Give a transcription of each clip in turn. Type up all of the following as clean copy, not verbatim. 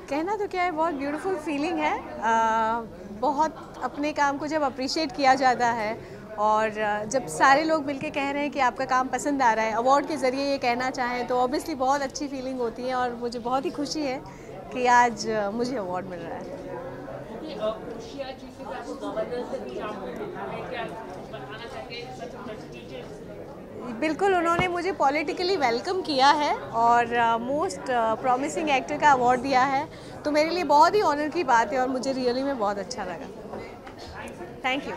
कहना तो क्या है, बहुत ब्यूटीफुल फीलिंग है। बहुत अपने काम को जब अप्रिशिएट किया जाता है और जब सारे लोग मिलके कह रहे हैं कि आपका काम पसंद आ रहा है, अवार्ड के ज़रिए ये कहना चाहें, तो ऑब्वियसली बहुत अच्छी फीलिंग होती है और मुझे बहुत ही खुशी है कि आज मुझे अवार्ड मिल रहा है। बिल्कुल, उन्होंने मुझे पॉलिटिकली वेलकम किया है और मोस्ट प्रॉमिसिंग एक्टर का अवार्ड दिया है, तो मेरे लिए बहुत ही ऑनर की बात है और मुझे रियली में बहुत अच्छा लगा। Thank you.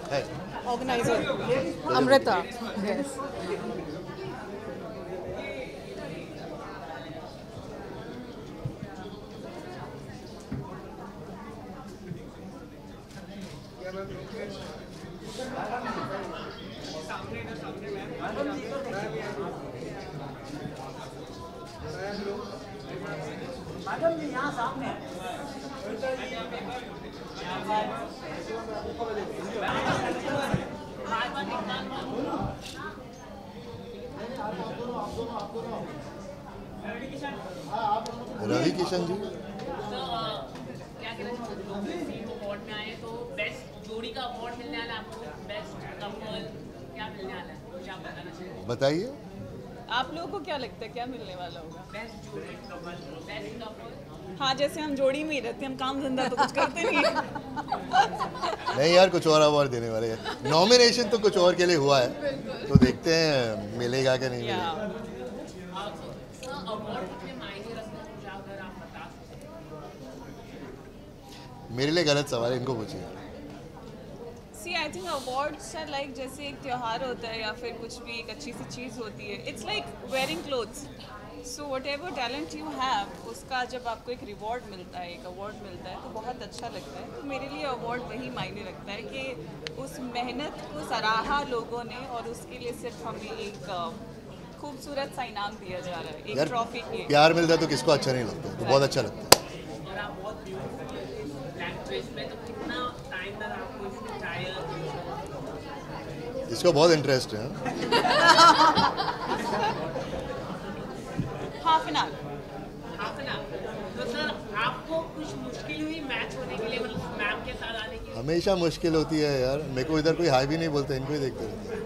Hey. Organizer Amrita. Yes. Madam ji यहाँ सामने रवि किशन जी, क्या अवार्ड में आए तो बेस्ट जोड़ी का अवार्ड मिलने वाला है आपको, बेस्ट कपल क्या मिलने वाला है, कुछ आप बताना चाहिए? बताइए। आप लोगों को क्या लगता है क्या मिलने वाला होगा? बेस्ट जोड़ी कपल, बेस्ट कपल। हाँ, जैसे हम जोड़ी में ही रहते हैं, हम काम धंधा तो कुछ करते नहीं है। नहीं यार, कुछ और अवार्ड देने वाले हैं। नॉमिनेशन तो कुछ और के लिए हुआ है, तो देखते हैं मिलेगा कि नहीं मिलेगा। मेरे लिए गलत सवाल है, इनको पूछिए। See, I think awards are like जैसे एक त्योहार होता है या फिर कुछ भी एक अच्छी सी चीज़ होती है। It's like wearing clothes. So whatever talent you have, उसका जब आपको एक रिवॉर्ड मिलता है, एक अवार्ड मिलता है, तो बहुत अच्छा लगता है। तो मेरे लिए अवार्ड वही मायने रखता है कि उस मेहनत को सराहा लोगों ने और उसके लिए सिर्फ हमें एक खूबसूरत सा इनाम दिया जा रहा है, एक ट्रॉफी के। प्यार मिलता है तो किसको अच्छा नहीं लगता, तो बहुत अच्छा लगता है। इसको बहुत इंटरेस्ट है। Half an hour. तो सर आपको कुछ मुश्किल हुई मैच होने के लिए, मतलब मैम के साथ आने की? हमेशा मुश्किल होती है यार, मेरे को इधर कोई हाई भी नहीं बोलता, इनको ही देखते रहते हैं।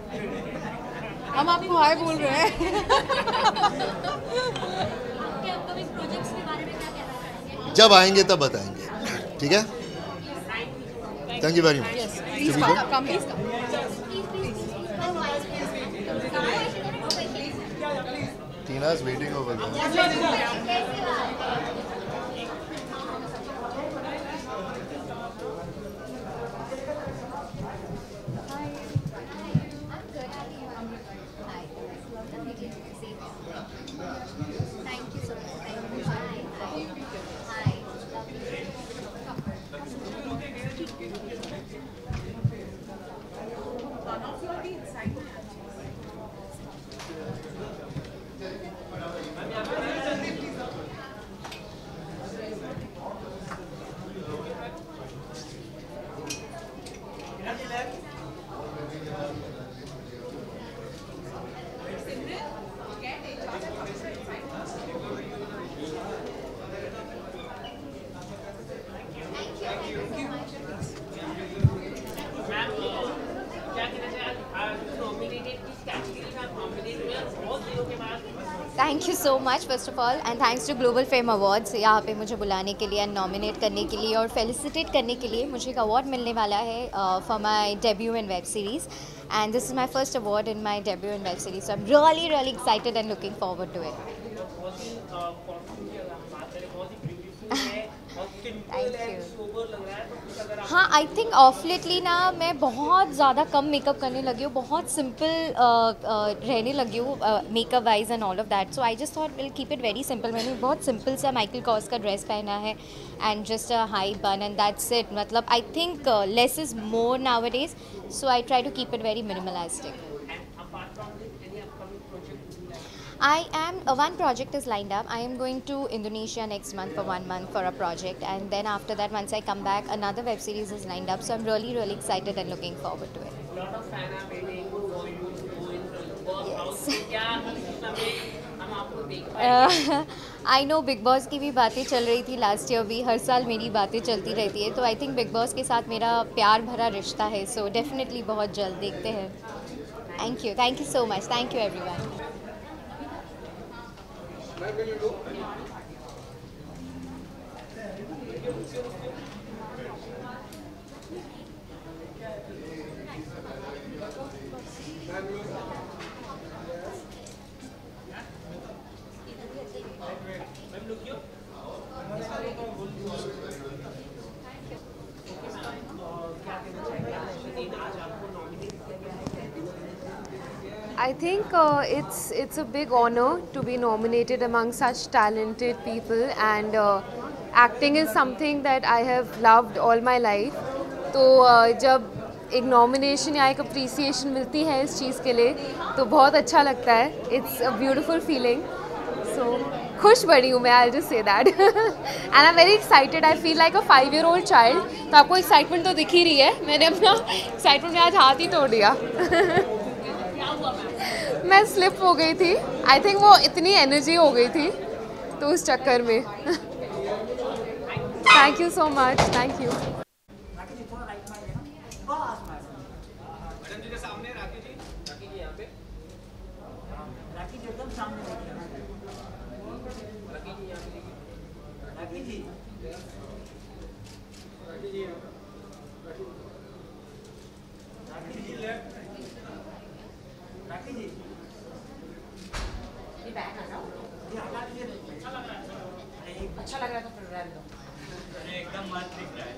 हम आपको हाय बोल रहे हैं। जब आएंगे तब बताएंगे, ठीक है? Thank you very much. Tina's waiting over there. Thank you so much first of all and thanks to global fame awards यहाँ पे मुझे बुलाने के लिए, नॉमिनेट करने के लिए और फेलिसिटेट करने के लिए। मुझे एक अवार्ड मिलने वाला है for my debut in web series and this is my first award in my debut in web series. So I am really excited and looking forward to it. हाँ, आई थिंक ऑफ लेटली ना मैं बहुत ज़्यादा कम makeup करने लगी हूँ, बहुत simple रहने लगी हूँ makeup wise and all of that. So I just thought will keep it very simple. मैंने बहुत सिंपल सा माइकल कॉर्स का ड्रेस पहना है and just a high bun and that's it. मतलब I think less is more nowadays, so I try to keep it very minimalistic. One project is lined up. I am going to Indonesia next month for 1 month for a project, and then after that, once I come back, another web series is lined up. So I'm really excited and looking forward to it. lot of fans are waiting for you to go into the workhouse. क्या हम आपको देख पाएंगे? I know big boss की भी बातें चल रही थी लास्ट ईयर भी, हर साल मेरी बातें चलती रहती है, तो आई थिंक बिग बॉस के साथ मेरा प्यार भरा रिश्ता है, सो डेफिनेटली बहुत जल्द देखते हैं. Thank you so much, thank you everyone. I think it's a big honor to be nominated among such talented people, and acting is something that I have loved all my life. तो जब एक nomination या एक appreciation मिलती है इस चीज़ के लिए तो बहुत अच्छा लगता है. It's a beautiful feeling. So खुश बड़ी हूँ मैं, I'll just say that. And I'm very excited. I feel like a 5-year-old child. तो आपको excitement तो दिख ही रही है, मैंने अपना excitement में आज हाथ ही तोड़ दिया. मैं स्लिप हो गई थी, आई थिंक वो इतनी एनर्जी हो गई थी तो उस चक्कर में. Thank you so much, thank you. अच्छा लग रहा था, फिर रहने दो. एकदम मस्त दिख रहा है.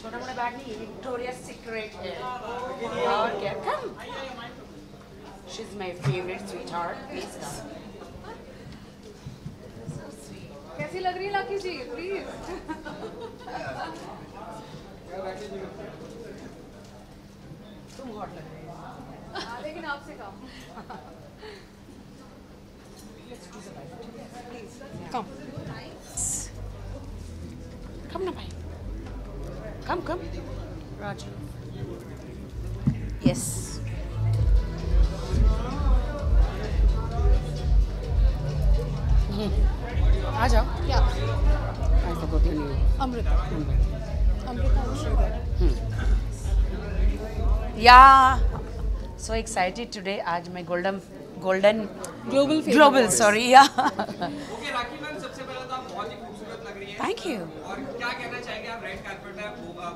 छोटा मोटा बैग नहीं, विक्टोरिया सीक्रेट है. और क्या? कम. She's my favorite sweetheart. Please come. कैसी लग रही है लाकी जी? प्लीज. तुम हॉट लग रही हो. लेकिन आपसे कम. Come. Come na bhai. Come. Raju. Yes. आ जाओ. Yeah. I forgot your name. Amrita. Yeah. So excited today. आज मैं golden global sorry yeah. Okay, राखी मैम, सबसे पहले तो आप बहुत ही खूबसूरत लग रही हैं. Thank you. और क्या कहना चाहेंगे आप रेड कार्पेट में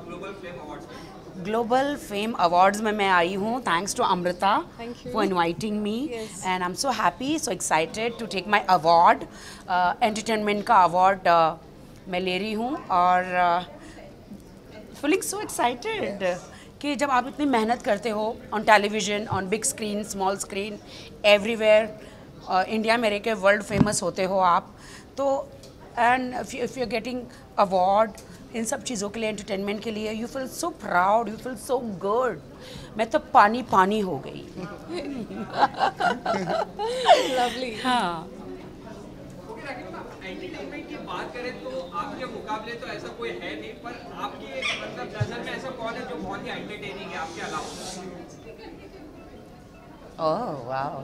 ग्लोबल फ्लेम अवार्ड्स में? ग्लोबल फेम अवार्ड्स में मैं आई हूँ thanks to Amrita for inviting me, and I am so happy, so excited to take my award. Entertainment का अवार्ड मैं ले रही हूँ और फीलिंग सो एक्साइटेड कि जब आप इतनी मेहनत करते हो on television, on big screen, small screen, everywhere, India में रह के वर्ल्ड फेमस होते हो आप, तो and if you are getting award इन सब चीज़ों के लिए, एंटरटेनमेंट के लिए, you feel so proud, you feel so good. मैं तो पानी हो गई. लवली. हाँ. एंटरटेनमेंट की बात करें तो आपके मुकाबले तो ऐसा कोई है नहीं, पर आपके मतलब नजर में ऐसा कौन है जो बहुत ही एंटरटेनिंग है आपके अलावा? ओह वाओ,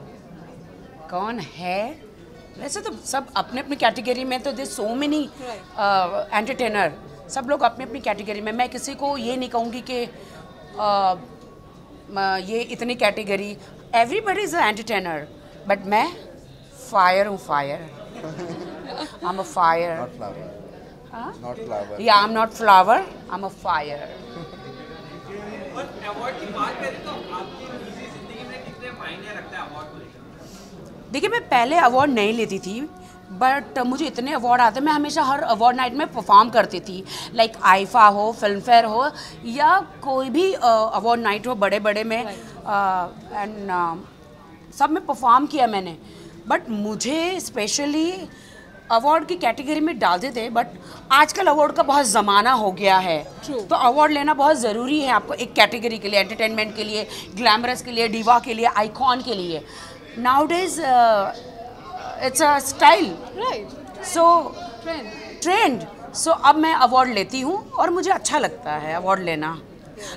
कौन है? वैसे तो सब अपने अपनी कैटेगरी में, तो देयर सो मेनी एंटरटेनर, सब लोग अपनी अपनी कैटेगरी में. मैं किसी को ये नहीं कहूँगी कि ये इतनी category, everybody is entertainer, but मैं फायर हूँ, fire. I am a fire. Not flower. Not flower. या I am not flower, I am a fire. और अवार्ड की बात करें तो आपकी निजी जिंदगी में कितने मायने रखता है अवार्ड को लेकर? देखिए, मैं पहले अवार्ड नहीं लेती थी, बट मुझे इतने अवार्ड आते, मैं हमेशा हर अवार्ड नाइट में परफॉर्म करती थी, लाइक आईफा हो, फिल्म फेयर हो, या कोई भी अवार्ड नाइट हो बड़े बड़े में, एंड सब में परफॉर्म किया मैंने। बट मुझे स्पेशली अवार्ड की कैटेगरी में डालते थे, बट आजकल अवार्ड का बहुत ज़माना हो गया है, तो अवार्ड लेना बहुत ज़रूरी है आपको एक कैटेगरी के लिए, एंटरटेनमेंट के लिए, ग्लैमरस के लिए, डिवा के लिए, आइकॉन के लिए। Nowadays it's a style, right, so trend. सो अब मैं अवार्ड लेती हूँ और मुझे अच्छा लगता है अवार्ड लेना,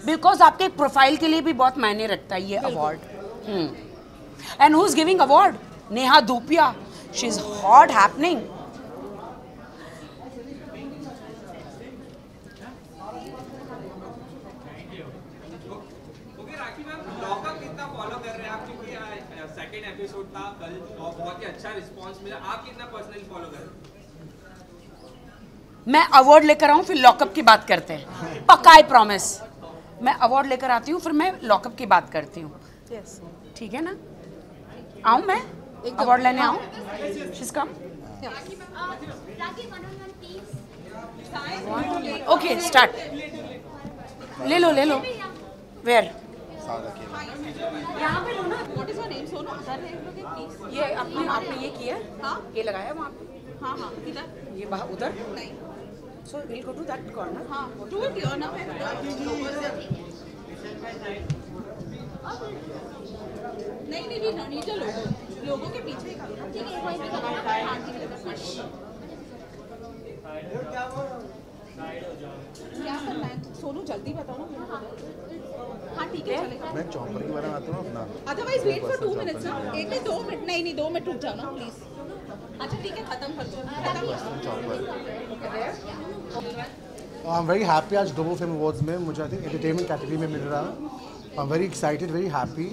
बिकॉज आपके प्रोफाइल के लिए भी बहुत मायने रखता है ये award. And who is giving award? Neha Dhupia, she is hot happening. Okay rakhi ma'am, lockup कितना फॉलो कर रहे हैं आप? क्योंकि सेकंड एपिसोड था कल और बहुत ही अच्छा रिस्पांस मिला, आप कितना पर्सनली फॉलो कर रहे हैं? मैं अवार्ड लेकर आऊँ फिर लॉकअप की बात करते हैं, पक्का, आई प्रॉमिस। मैं अवार्ड लेकर आती हूँ फिर मैं लॉकअप की बात करती हूँ, ठीक है ना? आऊँ मैं अवार्ड लेने आऊँ? She's come. Okay, start. ले लो, ले लो। वेयर? यहाँ पे लो ना। ये आपने ये किया? हाँ, ये लगाया वहाँ पे? हाँ हाँ, किधर? ये बाहर उधर? नहीं। So we'll go to that corner. हाँ, do it here now. नहीं नहीं नहीं, नीचे लोगों के पीछे ही करो। ठीक है, वहीं पे लगाना है। हाँ, ठीक है। क्या करना है? सोनू जल्दी बताओ ना। हाँ ठीक है, चलेगा। मैं चॉपर के बारे में आता हूँ अपना। अदरवाइज वेट फॉर 2 मिनट्स ना। एक नहीं 2 मिनट, नहीं 2 मिनट रुक जाओ ना प्लीज। अच्छा ठीक है, खत्म कर दो। आई एम वेरी हैप्पी आज ग्लोबल फिल्म अवार्ड्स में मुझे आई थिंक एंटरटेनमेंट कैटेगरी में मिल रहा है। I am very excited, very happy.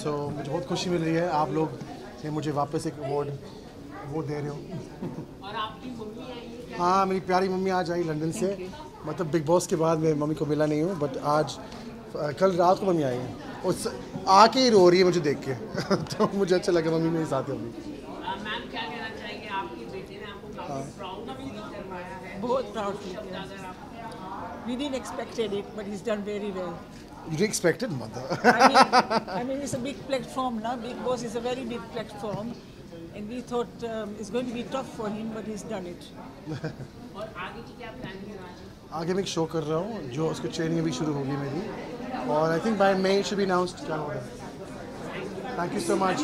So मुझे बहुत खुशी मिल रही है, आप लोग ने मुझे वापस एक अवार्ड दे रहे हो। और आपकी मम्मी आई? हाँ, मेरी प्यारी मम्मी आज आई लंदन से। मतलब बिग बॉस के बाद मैं मम्मी को मिला नहीं हूँ, बट आज कल रात को मम्मी आई है, उस आके ही रो रही है मुझे देख के। तो मुझे अच्छा लगा मम्मी मेरे साथ है अभी। मैम क्या कहना चाहेंगे, आपकी बेटी ने आपको काफी प्राउड फील करवाया है? बहुत प्राउड फील किया। We didn't expected it, but he's done very well. You didn't expect it, mother? I mean, it's a big platform now. Big Boss is a very big platform, and we thought it's going to be tough for him, but he's done it. और आगे की क्या planning है? आगे मैं एक show कर रहा हूँ जो उसकी ट्रेनिंग अभी शुरू होगी मेरी, और I think by may should be announced क्या होगा। Thank you so much.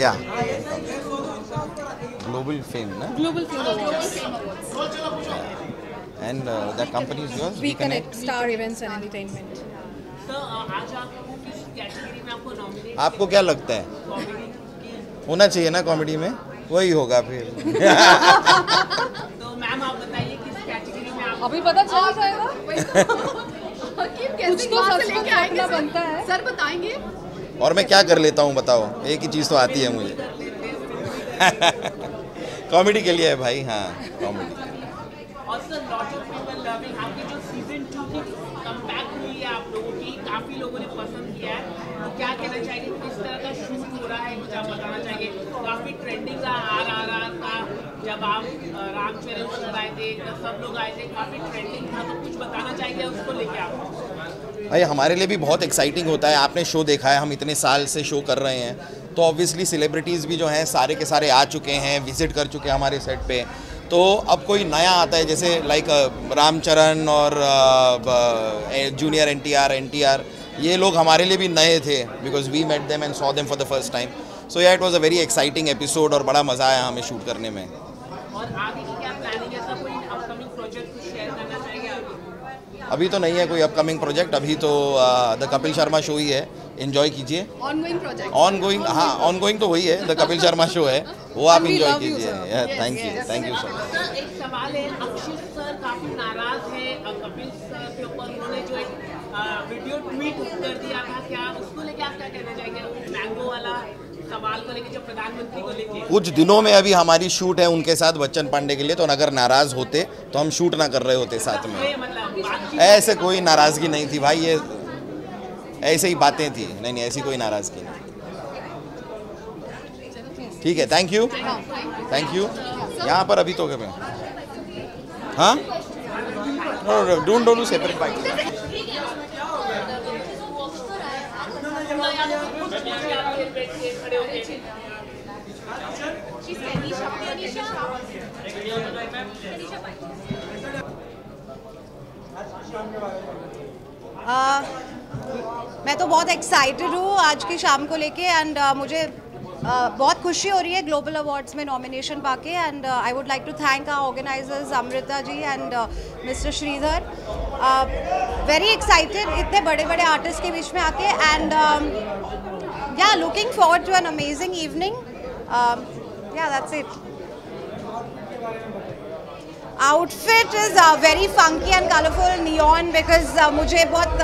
Yeah. Global fame, na? Global Film Awards. And that company is yours? WeConnect, Star Events and Entertainment. तो आज आपको किस कैटेगरी में आपको नॉमिनेट? आपको क्या लगता है? होना चाहिए ना कॉमेडी में, वही होगा फिर। तो मैम आप बताइए किस कैटेगरी में आप? अभी पता चल जाएगा। कुछ तो सस्पेंस रखना बनता है। सर बताएंगे। और मैं क्या कर लेता हूँ बताओ, एक ही चीज़ तो आती है मुझे। कॉमेडी के लिए है भाई, हाँ comedy. Also, lot of people loving आपकी जो सीजन 2 की कमबैक हुई है आप लोगों की, काफी लोगों ने पसंद किया है, तो क्या कहना चाहिए, किस तरह का शूट हो रहा है, कुछ आप बताना चाहिए। काफी ट्रेंडिंग का RRR था, जब आप रामचरण सर आए थे, जब सब लोग आए थे, काफी ट्रेंडिंग था, तो कुछ बताना चाहिए उसको लेके आप। भाई हमारे लिए भी बहुत एक्साइटिंग होता है, आपने शो देखा है, हम इतने साल से शो कर रहे हैं, तो ऑब्वियसली सेलिब्रिटीज़ भी जो हैं सारे के सारे आ चुके हैं, विजिट कर चुके हैं हमारे सेट पे। तो अब कोई नया आता है, जैसे लाइक रामचरण और जूनियर NTR, ये लोग हमारे लिए भी नए थे, because we met them and saw them for the first time. So yeah it was a very exciting episode और बड़ा मज़ा आया हमें शूट करने में। और आगे की क्या प्लानिंग है, कोई अपकमिंग प्रोजेक्ट कुछ शेयर करना चाहिए अभी तो नहीं है कोई अपकमिंग प्रोजेक्ट, अभी तो द कपिल शर्मा शो ही है, एंजॉय कीजिए। ऑनगोइंग प्रोजेक्ट, ऑनगोइंग, हाँ ऑनगोइंग तो वही है, द कपिल शर्मा शो है, वो आप एंजॉय कीजिए। Thank you so much. Sir एक सवाल है, अक्षित सर काफी नाराज है कपिल सर के ऊपर, उन्होंने जो एक वीडियो ट्वीट कर दिया था, क्या उसको लेके आप क्या कहना चाहेंगे, मैंगो वाला सवाल को लेके, जो प्रधानमंत्री को लेके? कुछ दिनों में अभी हमारी शूट है उनके साथ बच्चन पांडे के लिए, तो अगर नाराज होते तो हम शूट ना कर रहे होते साथ में। ऐसे कोई नाराजगी नहीं थी भाई, ये ऐसे ही बातें थी, नहीं ऐसी कोई नाराजगी नहीं। ठीक है, थैंक यू। यहाँ पर अभी तो क्या, हाँ डोंट डू सेपरेट बाइक। मैं तो बहुत एक्साइटेड हूँ आज की शाम को लेके, एंड मुझे बहुत खुशी हो रही है ग्लोबल अवार्ड्स में नॉमिनेशन पाके, and I would like to thank our organizers Amrita ji and mister Shridhar. Very excited इतने बड़े बड़े आर्टिस्ट के बीच में आके, and yeah looking forward to an amazing evening. Yeah that's it. Outfit is very funky and colourful neon, because मुझे बहुत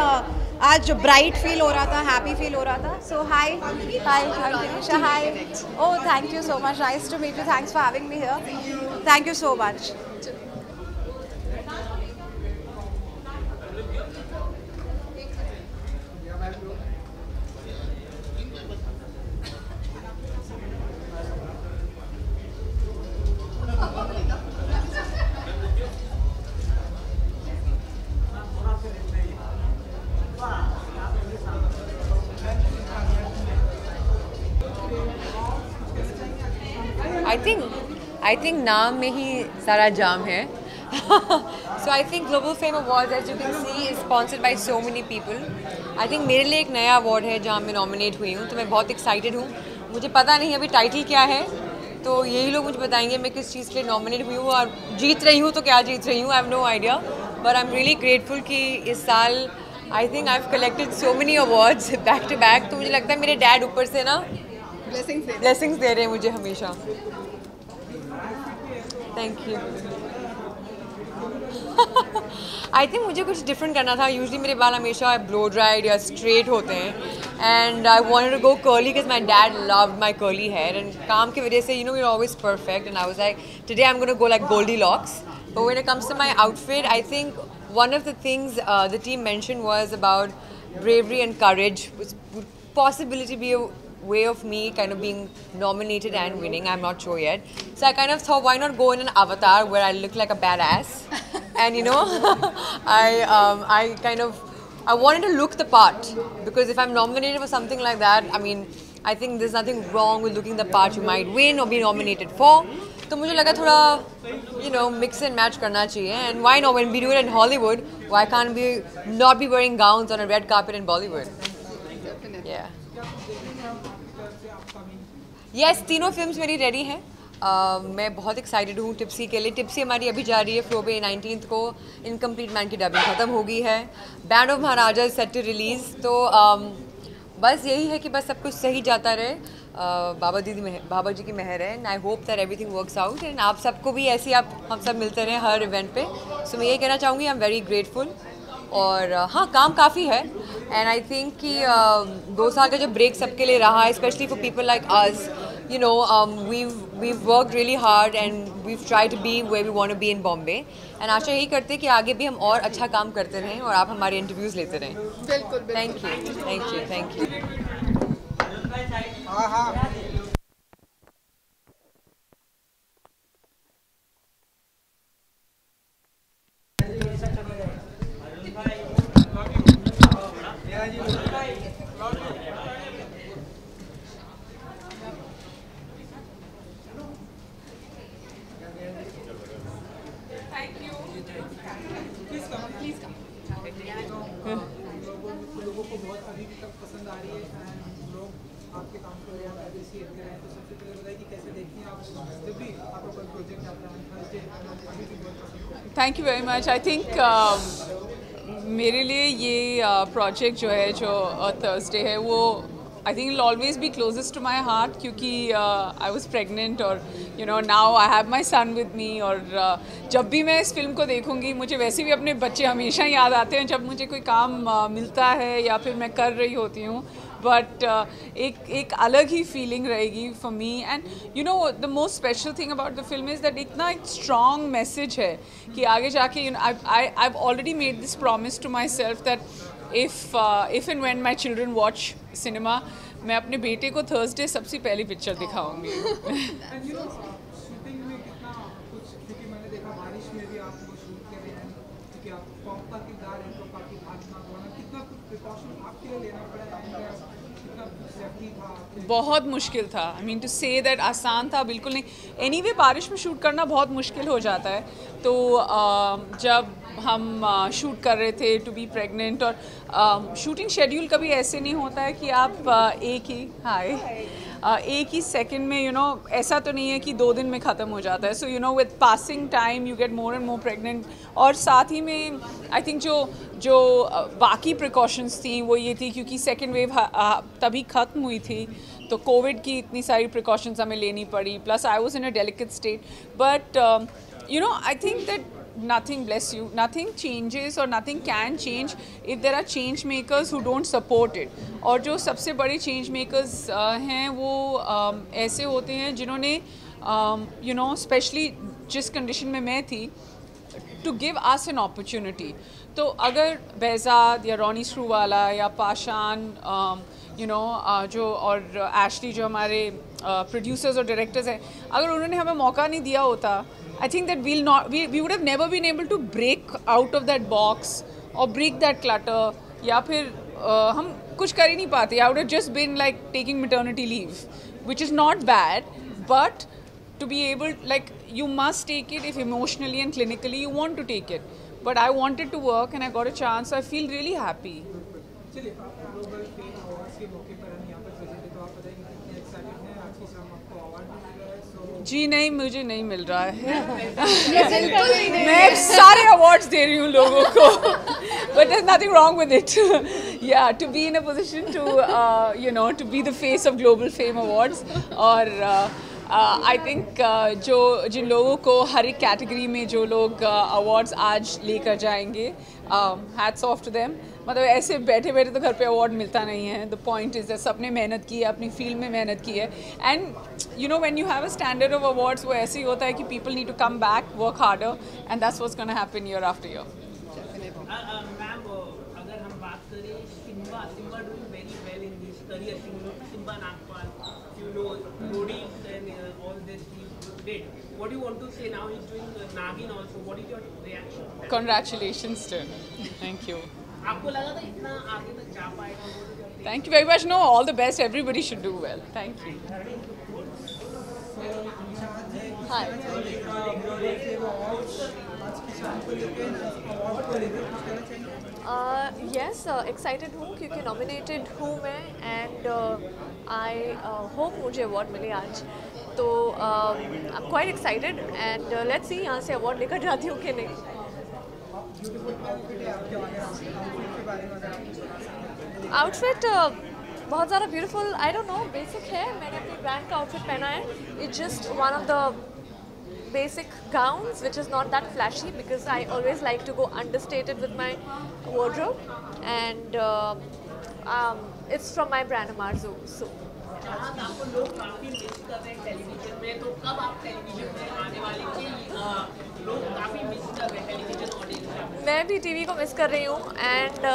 आज bright feel हो रहा था, हैप्पी फील हो रहा था। So hi Ankita, hi. Oh thank you so much, nice to meet you, thanks for having me here, thank you so much. I think नाम में ही सारा जाम है। So I think Global Fame Awards, as you can see, is sponsored by so many people. I think मेरे लिए एक नया award है जहाँ मैं नॉमिनेट हुई हूँ, तो मैं बहुत एक्साइटेड हूँ। मुझे पता नहीं अभी टाइटल क्या है, तो यही लोग मुझे बताएंगे मैं किस चीज़ के लिए नॉमिनेट हुई हूँ, और जीत रही हूँ तो क्या जीत रही हूँ, I have no idea, but I am really grateful कि इस साल I think I have collected so many awards back to back. तो मुझे लगता है मेरे डैड ऊपर से ना ब्लेसिंग्स दे रहे हैं मुझे हमेशा। Thank you. आई थिंक मुझे कुछ डिफरेंट करना था। यूजली मेरे बाल हमेशा ब्लो ड्राइड या स्ट्रेट होते हैं, and I wanted to go curly because my dad loved my curly hair, and काम की वजह से you know you're always perfect, and I was like today I am gonna go like Goldilocks. But when it comes to my outfit, I think one of the things the team mentioned was about bravery and courage, which would possibly be a way of me kind of being nominated and winning. I'm not sure yet. So I kind of thought, why not go in an avatar where I look like a badass? And you know, I wanted to look the part, because if I'm nominated for something like that, I mean, I think there's nothing wrong with looking the part you might win or be nominated for. तो मुझे लगा थोड़ा you know mix and match करना चाहिए, and why not, when we do it in Hollywood, why can't we not be wearing gowns on a red carpet in Bollywood? Yeah. Yes, तीनों films मेरी ready हैं। मैं बहुत excited हूँ tipsy के लिए। टिप्सी हमारी अभी जा रही है फ्लो पे, 19th को इनकम्प्लीट मैन की डबिंग ख़त्म हो गई है। Band of Maharaja is set to release. तो बस यही है कि बस सब कुछ सही जाता रहे, बाबा जी की मेहर है, and I hope that everything works out, and आप सबको भी ऐसे हम सब मिलते रहें हर इवेंट पे। सो मैं ये कहना चाहूँगी, आई एम वेरी ग्रेटफुल। और हाँ, काम काफ़ी है, एंड आई थिंक कि 2 साल का जो ब्रेक सबके लिए रहा है, specially for people like us you know, we've worked really hard and we've tried to be where we want to be in Bombay. And आशा यही करते हैं कि आगे भी हम और अच्छा काम करते रहें और आप हमारे इंटरव्यूज लेते रहें. बिल्कुल. Thank you, thank you, thank you. लोगों को बहुत अभी तक पसंद आ रही है एंड लोग आपके काम को बहुत अप्रिशिएट कर रहे हैं. तो सबसे पहले बताइए कि कैसे देखती हैं आप जब भी आपका कोई प्रोजेक्ट आता है थर्सडे अभी भी बहुत पसंद है. Thank you very much. I think मेरे लिए ये प्रोजेक्ट जो है जो थर्सडे है वो I think it'll always be closest to my heart क्योंकि I was pregnant और you know now I have my son with me और जब भी मैं इस फिल्म को देखूंगी मुझे वैसे भी अपने बच्चे हमेशा याद आते हैं जब मुझे कोई काम मिलता है या फिर मैं कर रही होती हूँ. बट एक अलग ही फीलिंग रहेगी for me. And you know the most special thing about the film is that इतना एक स्ट्रॉन्ग मैसेज है कि आगे जाके you know I have already made this promise to my self that if and when my children watch cinema, मैं अपने बेटे को थर्सडे सबसे पहली पिक्चर दिखाऊंगी. शूटिंग में कितना कुछ क्योंकि मैंने देखा बारिश में भी आप वो शूट कर रहे हैं क्योंकि आप पॉप का किरदार है तो काफ़ी भागना दौड़ना कितना कुछ प्रिकॉशन आपके लिए लेना पड़ा कितना सेफ्टी था. बहुत मुश्किल था. I mean to say that आसान था बिल्कुल नहीं. एनीवे बारिश में शूट करना बहुत मुश्किल हो जाता है. तो जब हम शूट कर रहे थे टू बी प्रेग्नेंट और शूटिंग शेड्यूल कभी ऐसे नहीं होता है कि आप एक ही सेकंड में यू नो ऐसा तो नहीं है कि 2 दिन में ख़त्म हो जाता है. So you know with passing time you get more and more pregnant. और साथ ही में आई थिंक जो बाकी प्रिकॉशंस थी वो ये थी क्योंकि सेकेंड वेव तभी ख़त्म हुई थी तो कोविड की इतनी सारी प्रिकॉशंस हमें लेनी पड़ी. Plus I was in a delicate state. But you know I think that nothing, bless you, nothing changes or nothing can change if there are change makers who don't support it. और जो सबसे बड़े change makers हैं वो ऐसे होते हैं जिन्होंने you know especially जिस condition में मैं थी to give us an opportunity. तो अगर बेजाद या रोनी स्क्रूवाला या पाशान यू नो जो और एशली जो हमारे प्रोड्यूसर्स और डायरेक्टर्स हैं अगर उन्होंने हमें मौका नहीं दिया होता I think that we would have never been able to break out of that box or break that clutter. या फिर हम कुछ कर ही नहीं पाते. I would have just been like taking maternity leave, which is not bad, but to be able like you must take it if emotionally and clinically you want to take it. But I wanted to work and I got a chance. So I feel really happy. चलिए global fame awards के मौके पर हम यहाँ पर present तो आप बताइए कितने एक्साइटेड हैं आपकी शाम आपको अवार्ड मिल रहा है. सो जी नहीं मुझे नहीं मिल रहा है. मैं सारे अवार्ड्स दे रही हूँ लोगों को. But there's nothing wrong with it. Yeah, to be in a position to you know to be the face of Global Fame Awards और आई थिंक जो जिन लोगों को हर एक कैटेगरी में जो लोग अवार्ड्स आज लेकर जाएंगे हैट्स ऑफ टू देम. मतलब ऐसे बैठे बैठे तो घर पे अवार्ड मिलता नहीं है. द पॉइंट इज़ सबने मेहनत की है अपनी फील्ड में मेहनत की है. And you know when you have a standard of awards वो ऐसे ही होता है कि people need to come back work harder and that's what's gonna happen year after year. Ma'am अगर हम बात करें Simba doing very well in this career. Simba Nagpal you know Lodi and all this he did. What do you want to say now? He's doing Nagin also. What is your reaction? Congratulations to him. Thank you. आपको लगा था इतना आगे तक जा पाएगा? Thank you very much. No, all the best. Everybody should do well. Thank you. Hi. Yes, excited हूँ क्योंकि nominated हूँ मैं and I hope मुझे award मिले आज. तो I'm quite excited and let's see यहाँ से award लेकर जाती हूँ कि नहीं. Outfit बहुत ज़्यादा beautiful. I don't know, basic है. मैंने अपनी brand का outfit पहना है. It's just one of the basic gowns which is not that flashy because I always like to go understated with my wardrobe and it's from my brand Amarzu. So जहाँ आपको लोग काफी miss कर रहे हैं television में, तो कब आप टेलीविजन में आने वाले कि लोग काफी मिस कर रहे हैं टेलीविजन ऑडियंस में? मैं भी टीवी को मिस कर रही हूँ एंड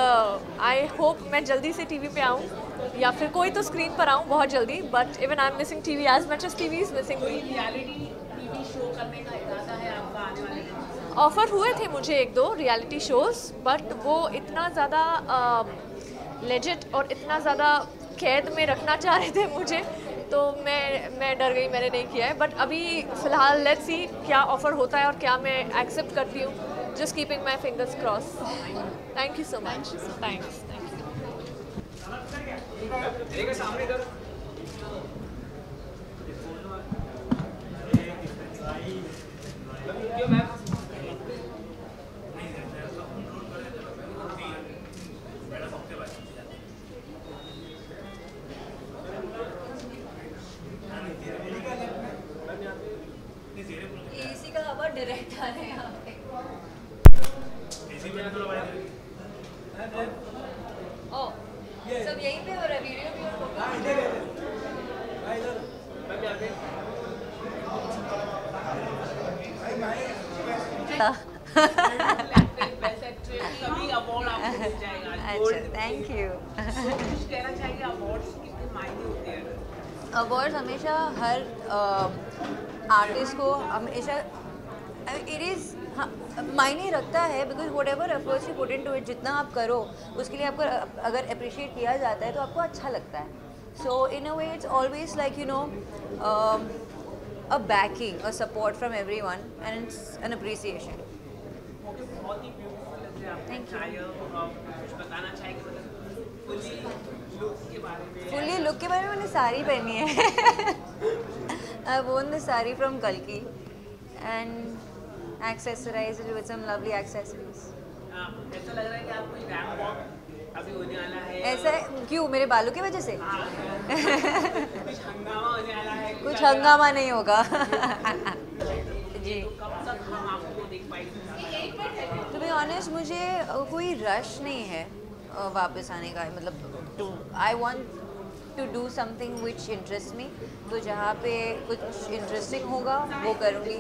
आई होप मैं जल्दी से टीवी पे आऊँ या फिर कोई तो स्क्रीन पर आऊँ बहुत जल्दी, but even I am missing TV as much as TV is missing me. Reality TV show करने का इरादा है आपका आने वाले दिन? ऑफर हुए थे मुझे 1-2 रियलिटी शोज़, बट वो इतना ज़्यादा लेजिट और इतना ज़्यादा कैद में रखना चाह रहे थे मुझे, तो मैं डर गई, मैंने नहीं किया है। बट अभी फ़िलहाल लेट्स सी क्या ऑफ़र होता है और क्या मैं एक्सेप्ट करती हूँ। Just keeping my fingers cross. Thank you so much. Thanks. AC का हवा डायरेक्ट आ रहा है यहाँ पे। ओ, सब यहीं पे हो रहा है, वीडियो भी अच्छा, थैंक यू। कुछ कहना चाहिए अवार्ड्स कितने मायने होते हैं? अवार्ड हमेशा हर आर्टिस्ट को हमेशा इट इज़ मायने रखता है, because what ever efforts you put into it, जितना आप करो उसके लिए आपको अगर अप्रिशिएट किया जाता है तो आपको अच्छा लगता है। So in a way it's always like you know a backing, a support from everyone and it's an appreciation. बहुत ही ब्यूटीफुल है। Thank you. कुछ बताना चाहेंगे मतलब फुली लुक के बारे में? फुली लुक के बारे में मैंने साड़ी पहनी है। I wore the sari from कल्की and accessorized with some lovely accessories. ऐसा लग रहा है कि आप कोई रैंप वॉक अभी होने वाला है? ऐसा क्यों? मेरे बालों की वजह से? कुछ हंगामा होने वाला है? कुछ हंगामा नहीं होगा। जी। कब तक हम आपको देख पाएंगे? To be honest, मुझे कोई रश नहीं है वापस आने का, मतलब I want to do something which interests me. तो जहाँ पे कुछ इंटरेस्टिंग होगा वो करूँगी।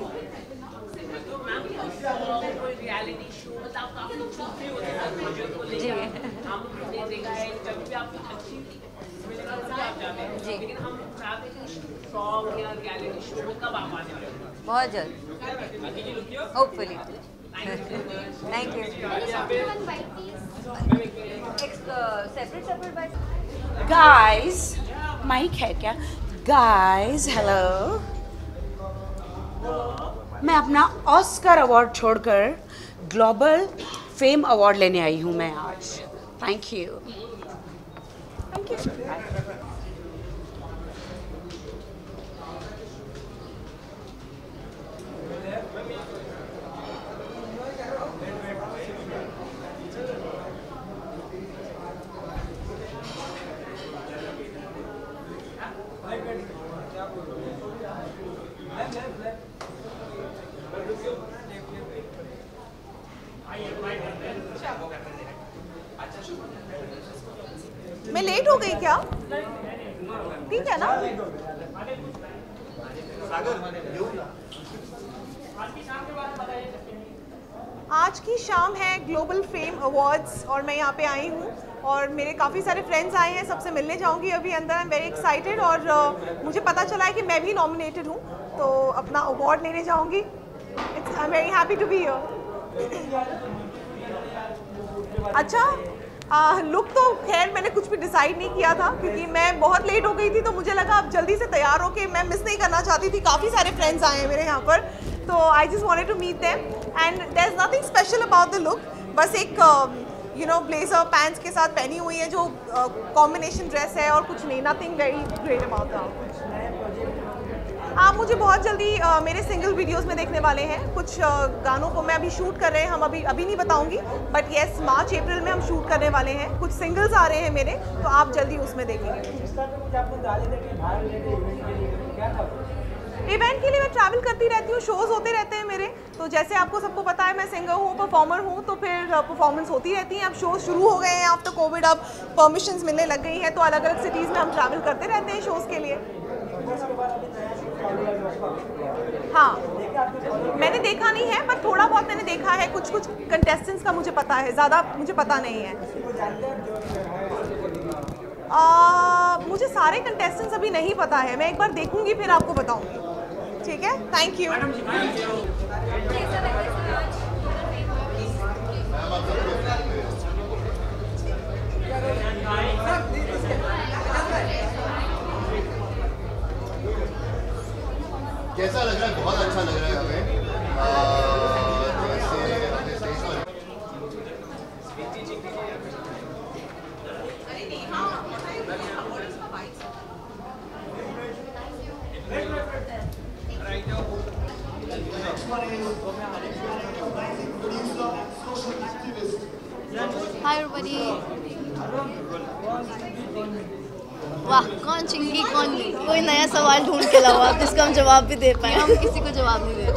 तो मैम कोई रियलिटी शो मतलब काफी चूजे होते हैं बजट को लेकर, हम लोग देखा है कभी भी आप अच्छी मिलेगा तो आप जाते हैं, लेकिन हम चाहते हैं कि सॉन्ग या रियलिटी शो में कब आप आने वाले हैं? बहुत जल्द, hopefully. Thank you. Separate bite. Guys, mic है क्या? Guys, hello. मैं अपना ऑस्कर अवार्ड छोड़कर ग्लोबल फेम अवार्ड लेने आई हूँ मैं आज। Thank you. Thank you. मैं लेट हो गई क्या? ठीक है ना? आज की शाम है ग्लोबल फेम अवार्ड्स और मैं यहाँ पे आई हूँ और मेरे काफ़ी सारे फ्रेंड्स आए हैं, सबसे मिलने जाऊँगी अभी अंदर। आई एम वेरी एक्साइटेड और मुझे पता चला है कि मैं भी नॉमिनेटेड हूँ, तो अपना अवार्ड लेने जाऊँगी। I am very happy to be here. अच्छा, लुक तो खैर मैंने कुछ भी डिसाइड नहीं किया था क्योंकि मैं बहुत लेट हो गई थी, तो मुझे लगा अब जल्दी से तैयार होके मैं मिस नहीं करना चाहती थी। काफ़ी सारे फ्रेंड्स आए हैं मेरे यहाँ पर, तो I just wanted to meet them and there is nothing special about the look. बस एक यू नो ब्लेजर पैंट्स के साथ पहनी हुई है जो कॉम्बिनेशन ड्रेस है और कुछ नहीं, nothing very great about that. आप मुझे बहुत जल्दी मेरे सिंगल वीडियोस में देखने वाले हैं। कुछ गानों को मैं अभी शूट कर रहे हैं, हम अभी नहीं बताऊंगी, बट येस मार्च अप्रैल में हम शूट करने वाले हैं। कुछ सिंगल्स आ रहे हैं मेरे, तो आप जल्दी उसमें देखेंगे। इवेंट के लिए मैं ट्रैवल करती रहती हूँ, शोज़ होते रहते हैं मेरे, तो जैसे आपको सबको पता है मैं सिंगर हूँ, परफॉर्मर हूँ, तो फिर परफॉर्मेंस होती रहती हैं। अब शो शुरू हो गए हैं आफ्टर कोविड, अब परमिशंस मिलने लग गई हैं, तो अलग अलग सिटीज़ में हम ट्रैवल करते रहते हैं शोज़ के लिए। हाँ, मैंने देखा नहीं है, पर थोड़ा बहुत मैंने देखा है, कुछ कुछ कंटेस्टेंट्स का मुझे पता है, ज़्यादा मुझे पता नहीं है। मुझे सारे कंटेस्टेंट्स अभी नहीं पता है, मैं एक बार देखूंगी फिर आपको बताऊंगी। ठीक है, थैंक यू। कैसा लग रहा है? बहुत अच्छा लग रहा है हमें। Hi everybody. वाह, कौन चिंगी कौन नहीं, कोई नया सवाल ढूंढ के लाओ आप जिसका हम जवाब भी दे पाए। हम किसी को जवाब नहीं देते।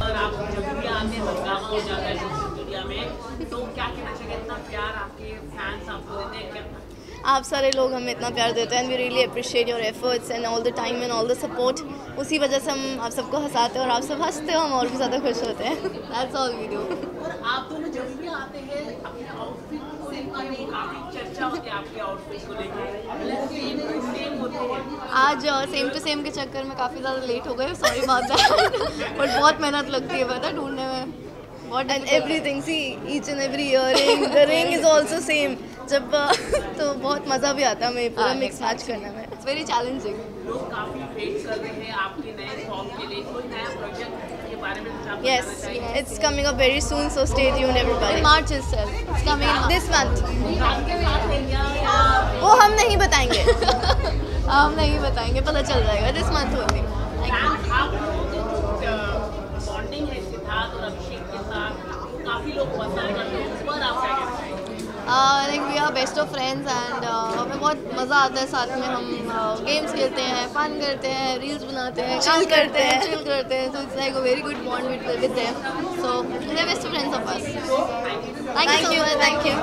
और आप जब भी आते हैं हंगामा हो जाता है सोशल मीडिया में, तो क्या कहना चाहिए? इतना प्यार आपके फैंस आपको देते हैं क्या? आप सारे लोग हमें इतना प्यार देते हैं, and we really appreciate your efforts and all the time and all the support. उसी वजह से हम आप सबको हंसाते हैं और आप सब हंसते हो, हम और भी ज़्यादा खुश होते हैं। That's all we do. और आप दोनों जब भी आते हैं अपने आउटफिट को लेकर काफ़ी चर्चा होती है, आपके आउटफिट को लेकर सेम होते हैं। आज सेम टू सेम के चक्कर में काफ़ी ज़्यादा लेट हो गए, सॉरी अबाउट दैट, बट बहुत मेहनत लगती है पता ढूंढने में। What and everything, see each and every earring, the ring is also same. जब तो बहुत मज़ा भी आता है हमें पूरा मिक्स मैच करने में। It's very challenging. लोग काफ़ी वेट कर रहे हैं आपके नए सॉन्ग के लिए, कोई नया प्रोजेक्ट के बारे में कुछ आप Yes, बताना चाहिए? it's coming up very soon, so stay tuned everybody. In March itself, it's coming in this month. वो हम नहीं बताएंगे, हम नहीं बताएंगे, पता चल जाएगा this month only. बॉन्डिंग है सिद्धार्थ और अभिषेक के साथ, काफ़ी लोग पसंद करते हैं, उस पर आप क्या कहते हैं? Like we are best of friends and हमें बहुत मज़ा आता है साथ में। हम गेम्स खेलते हैं, फन करते हैं, रील्स बनाते हैं, चिल करते हैं, so it's like a very good bond with them. So they're best friends of us. Thank you so much. Thank you.